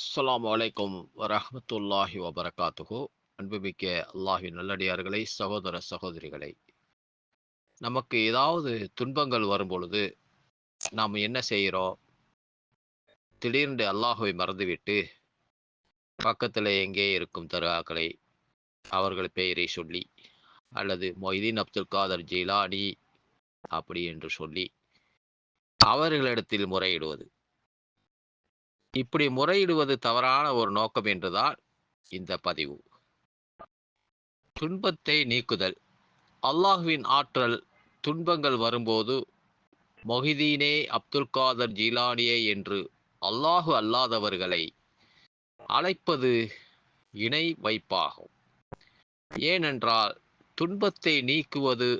அஸ்ஸலாமு அலைக்கும் வரஹ்மத்துல்லாஹி வபரகாத்துஹு. அன்புமிக்க அல்லாஹ்வின் நல்லடியார்களே, சகோதர சகோதரிகளே, நமக்கு ஏதாவது துன்பங்கள் வரும்பொழுது நாம் என்ன செய்கிறோம்? திடீரென்று அல்லாஹ்வை மறந்துவிட்டு பக்கத்தில் எங்கே இருக்கும் தர்காக்களை, அவர்கள் பெயரை சொல்லி, அல்லது மொய்தீன் அப்துல் காதர் ஜீலானி அப்படி என்று சொல்லி அவர்களிடத்தில் முறையிடுவது. இப்படி முறையிடுவது தவறான ஒரு நோக்கம் என்றுதான் இந்த பதிவு. துன்பத்தை நீக்குதல். அல்லாஹ்வின் ஆற்றல். துன்பங்கள் வரும்போது மொஹிதீனே அப்துல் காதர் ஜீலானியே என்று அல்லாஹு அல்லாதவர்களை அழைப்பது இணை வைப்பாகும். ஏனென்றால் துன்பத்தை நீக்குவது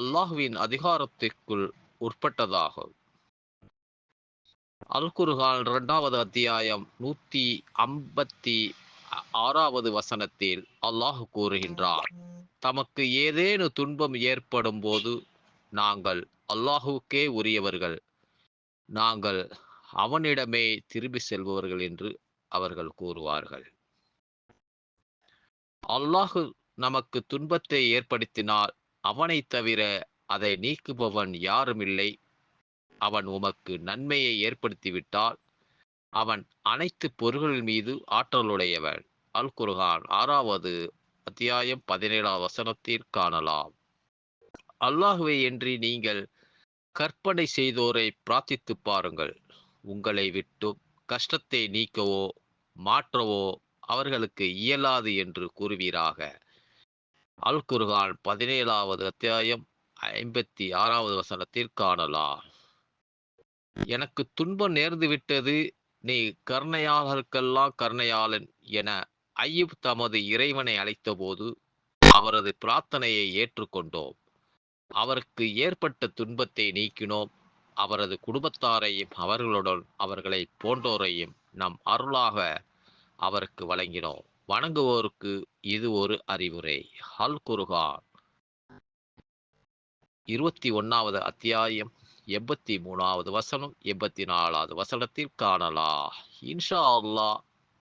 அல்லாஹ்வின் அதிகாரத்திற்குள் உட்பட்டதாகும். அல் குர்ஆன் 2வது அத்தியாயம் 156வது வசனத்தில் அல்லாஹ் கூறுகின்றார், தமக்கு ஏதேனும் துன்பம் ஏற்படும் போது நாங்கள் அல்லாஹுக்கே உரியவர்கள், நாங்கள் அவனிடமே திரும்பி செல்பவர்கள் என்று அவர்கள் கூறுவார்கள். அல்லாஹு நமக்கு துன்பத்தை ஏற்படுத்தினால் அவனைத் தவிர அதை நீக்குபவன் யாருமில்லை. அவன் உமக்கு நன்மையை ஏற்படுத்திவிட்டால் அவன் அனைத்து பொருள்கள் மீது ஆற்றலுடையவன். அல் குர்ஆன் 6வது அத்தியாயம் 17வது வசனத்தில் காணலாம். அல்லாஹுவை என்று நீங்கள் கற்பனை செய்தோரை பிரார்த்தித்து பாருங்கள். உங்களை விட்டும் கஷ்டத்தை நீக்கவோ மாற்றவோ அவர்களுக்கு இயலாது என்று கூறுவீராக. அல் குர்ஆன் 17வது அத்தியாயம் 56வது வசனத்தில் காணலாம். எனக்கு துன்பம் நேர்ந்து விட்டது, நீ கருணையாளருக்கெல்லாம் கருணையாளன் என ஐயூப் தமது இறைவனை அழைத்தபோது அவரது பிரார்த்தனையை ஏற்றுக்கொண்டோம். அவருக்கு ஏற்பட்ட துன்பத்தை நீக்கினோம். அவரது குடும்பத்தாரையும் அவர்களுடன் அவர்களை போன்றோரையும் நம் அருளாக அவருக்கு வழங்கினோம். வணங்குவோருக்கு இது ஒரு அறிவுரை. அல் குர்ஆன் 21வது அத்தியாயம் 83வது வசனம் 84வது வசனத்தில் காணலாம். இன்ஷா அல்லாஹ்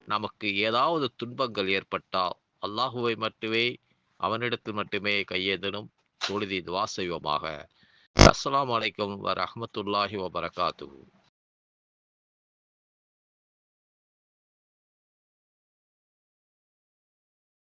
நமக்கு ஏதாவது துன்பங்கள் ஏற்பட்டால் அல்லாஹுவை மட்டுமே, அவனிடத்தில் மட்டுமே கையேதனும் தொழுதி துவா செய்வோமாக. அஸ்ஸலாமு அலைக்கும் வரஹ்மத்துல்லாஹி வபரகாத்துஹு.